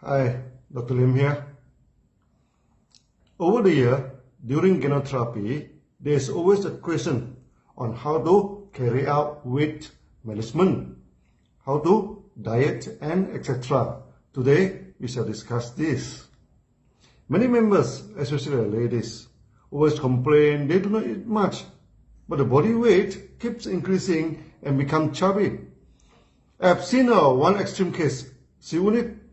Hi, Dr. Lim here. Over the year, during gynotherapy, there is always a question on how to carry out weight management, how to diet and etc. Today, we shall discuss this. Many members, especially the ladies, always complain they do not eat much, but the body weight keeps increasing and become chubby. I have seen one extreme case. She only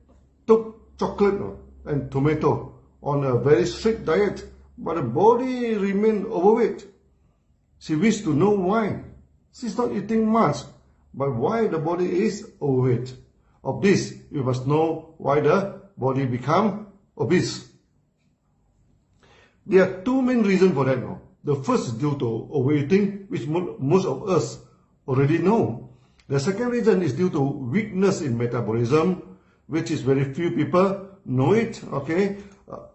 took chocolate and tomato on a very strict diet, but the body remained overweight. She wished to know why. She's not eating much, but why the body is overweight. Of this, you must know why the body become obese. There are two main reasons for that. The first is due to overeating, which most of us already know. The second reason is due to weakness in metabolism, which is very few people know it, okay?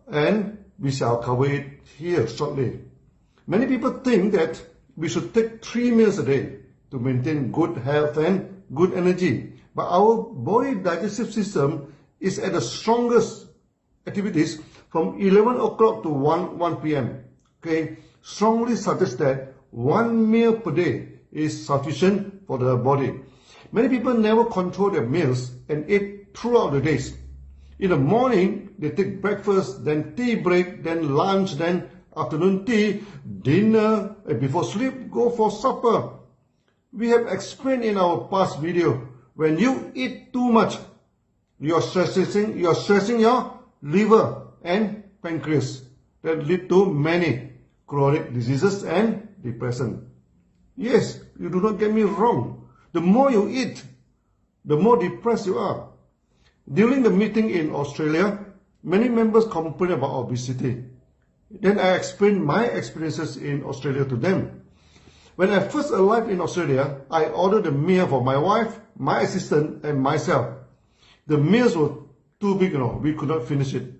And we shall cover it here shortly. Many people think that we should take 3 meals a day to maintain good health and good energy. But our body digestive system is at the strongest activities from 11 o'clock to 1 p.m. Okay, strongly suggests that 1 meal per day is sufficient for the body. Many people never control their meals and eat throughout the days. In the morning, they take breakfast, then tea break, then lunch, then afternoon tea, dinner, and before sleep, go for supper. We have explained in our past video, when you eat too much, you are stressing your liver and pancreas. That lead to many chronic diseases and depression. Yes, you do not get me wrong. The more you eat, the more depressed you are. During the meeting in Australia, many members complain about obesity. Then I explained my experiences in Australia to them. When I first arrived in Australia, I ordered a meal for my wife, my assistant, and myself. The meals were too big, we could not finish it.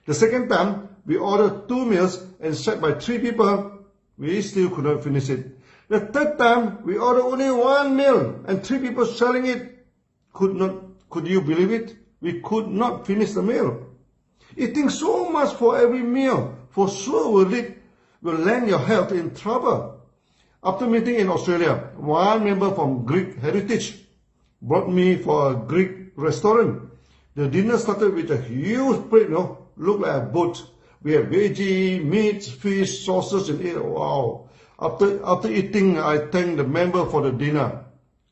The second time, we ordered 2 meals and shared by 3 people. We still could not finish it. The third time, we ordered only 1 meal and 3 people sharing it. Could you believe it? We could not finish the meal. Eating so much for every meal for sure will land your health in trouble. After meeting in Australia, one member from Greek heritage brought me for a Greek restaurant. The dinner started with a huge plate, looked like a boat. We had veggie, meat, fish, sauces, and it. Wow. After eating, I thanked the member for the dinner.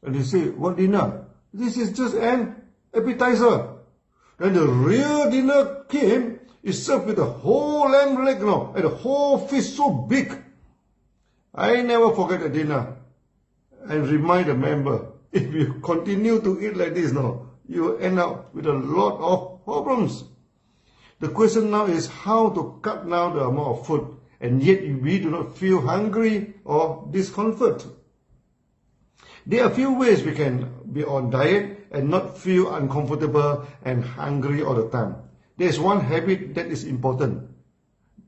And he said, "What dinner? This is just an appetizer." Then the real dinner came. It's served with a whole lamb leg, and a whole fish so big. I never forget the dinner. And remind the member, if you continue to eat like this, you will end up with a lot of problems. The question now is how to cut down the amount of food, and yet we do not feel hungry or discomfort. There are a few ways we can be on diet and not feel uncomfortable and hungry all the time. There is one habit that is important,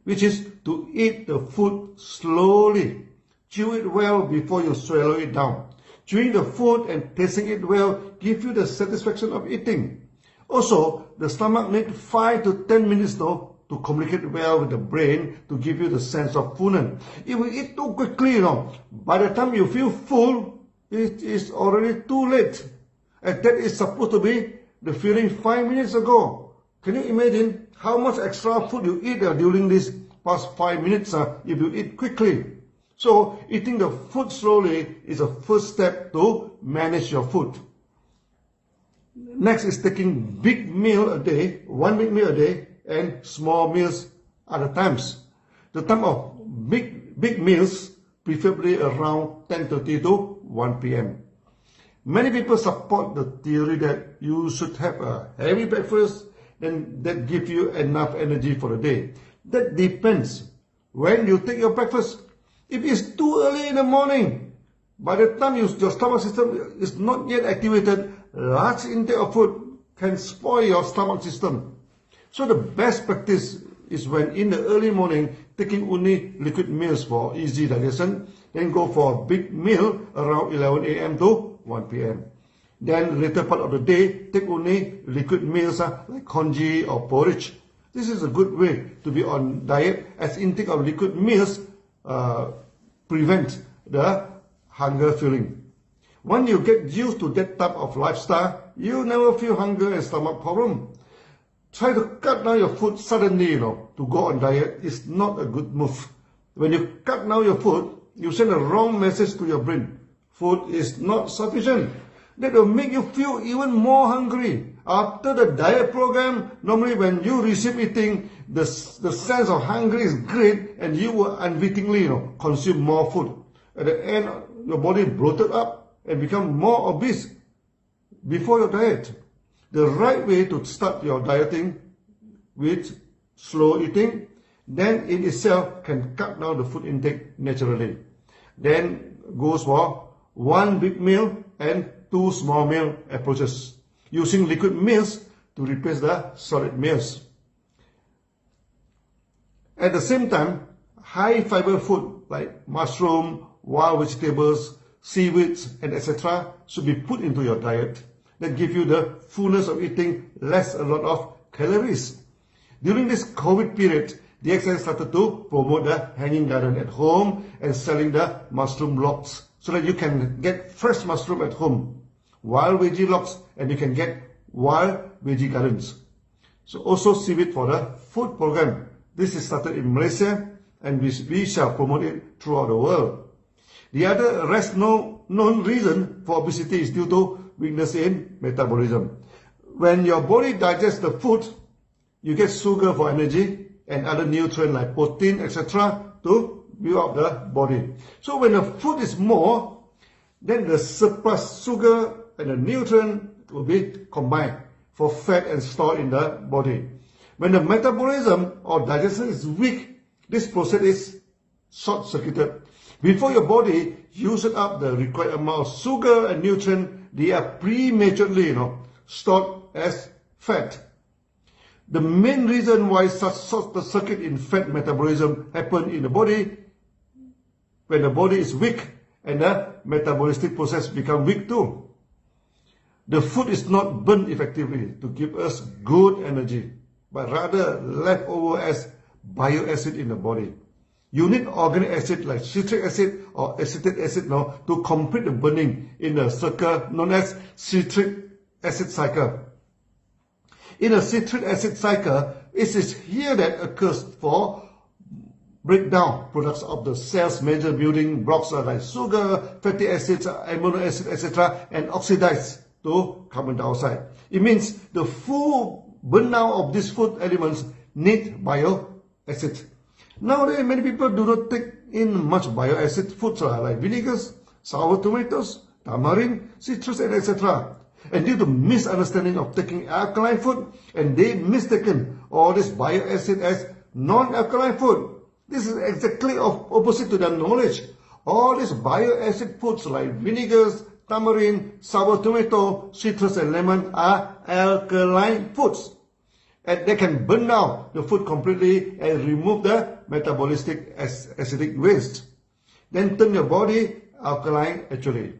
which is to eat the food slowly. Chew it well before you swallow it down. Chewing the food and tasting it well gives you the satisfaction of eating. Also, the stomach needs 5 to 10 minutes to communicate well with the brain to give you the sense of fullness. If we eat too quickly, by the time you feel full, it is already too late. And that is supposed to be the feeling 5 minutes ago. Can you imagine how much extra food you eat during these past 5 minutes if you eat quickly? So, eating the food slowly is a first step to manage your food. Next is taking big meal a day, 1 big meal a day, and small meals other times. The time of big meals, preferably around 10:30 to 1 p.m. Many people support the theory that you should have a heavy breakfast and that gives you enough energy for the day. That depends when you take your breakfast. If it's too early in the morning, by the time your stomach system is not yet activated, large intake of food can spoil your stomach system. So the best practice is when in the early morning, taking only liquid meals for easy digestion, then go for a big meal around 11 a.m. to 1 p.m. Then later part of the day, take only liquid meals like congee or porridge. This is a good way to be on diet, as intake of liquid meals prevent the hunger feeling. When you get used to that type of lifestyle, you never feel hunger and stomach problem. Try to cut down your food suddenly, to go on diet is not a good move. When you cut down your food, you send a wrong message to your brain. Food is not sufficient. That will make you feel even more hungry. After the diet program, normally when you receive eating, the sense of hunger is great and you will unwittingly consume more food. At the end, your body bloated up and become more obese before your diet. The right way to start your dieting with slow eating, then in itself can cut down the food intake naturally. Then goes for one big meal and two small meal approaches, using liquid meals to replace the solid meals. At the same time, high fiber food like mushroom, wild vegetables, seaweeds, and etc. should be put into your diet. That give you the fullness of eating less a lot of calories. During this COVID period, DXN started to promote the hanging garden at home and selling the mushroom logs so that you can get fresh mushroom at home, wild veggie logs, and you can get wild veggie gardens. So also seaweed for the food program. This is started in Malaysia and we shall promote it throughout the world. The other rest known reason for obesity is due to weakness in metabolism. When your body digests the food, you get sugar for energy and other nutrients like protein, etc. to build up the body. So when the food is more, then the surplus sugar and the nutrient will be combined for fat and stored in the body. When the metabolism or digestion is weak, this process is short-circuited. Before your body uses up the required amount of sugar and nutrient, they are prematurely stored as fat. The main reason why such short-circuit in fat metabolism happen in the body, when the body is weak and the metabolistic process become weak too. The food is not burned effectively to give us good energy, but rather left over as bioacid in the body. You need organic acid like citric acid or acetic acid to complete the burning in a circle known as citric acid cycle. In a citric acid cycle, it is here that occurs for breakdown products of the cell's major building blocks like sugar, fatty acids, amino acid, etc. and oxidize to carbon dioxide. It means the full burnout of these food elements need bioacid. Nowadays, many people do not take in much bioacid foods like vinegars, sour tomatoes, tamarind, citrus, and etc. And due to misunderstanding of taking alkaline food, and they mistaken all this bioacid as non-alkaline food. This is exactly opposite to their knowledge. All these bioacid foods like vinegars, tamarind, sour tomato, citrus, and lemon are alkaline foods. And they can burn down the food completely and remove the metabolistic acidic waste. Then turn your body alkaline actually.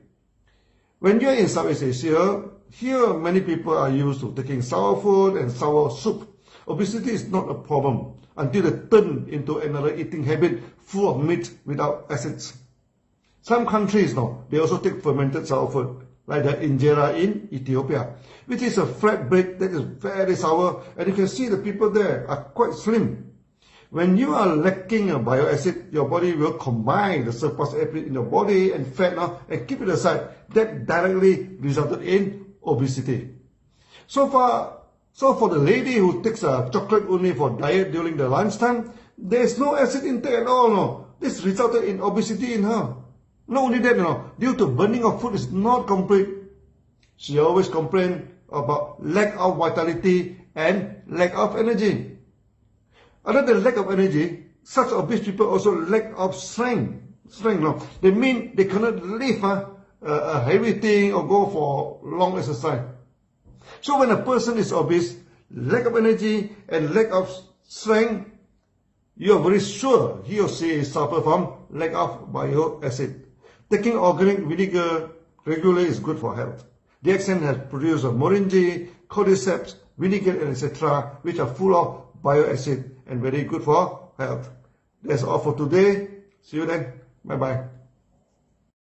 When you're in Southeast Asia, here many people are used to taking sour food and sour soup. Obesity is not a problem until they turn into another eating habit full of meat without acids. Some countries they also take fermented sour food, like the injera in Ethiopia, which is a flat bread that is very sour, and you can see the people there are quite slim. When you are lacking a bioacid, your body will combine the surplus acid in your body and fat and keep it aside. That directly resulted in obesity. So for the lady who takes a chocolate only for diet during the lunchtime, there is no acid intake at all. No. This resulted in obesity in her. Not only that, due to burning of food is not complete. She always complained about lack of vitality and lack of energy. Other than lack of energy, such obese people also lack of strength. They mean they cannot lift a heavy thing or go for long exercise. So when a person is obese, lack of energy and lack of strength, you are very sure he or she suffer from lack of bioacid. Taking organic vinegar regularly is good for health. The accent has produced moringa, cordyceps, vinegar, and etc., which are full of bioacid and very good for health. That's all for today. See you then. Bye bye.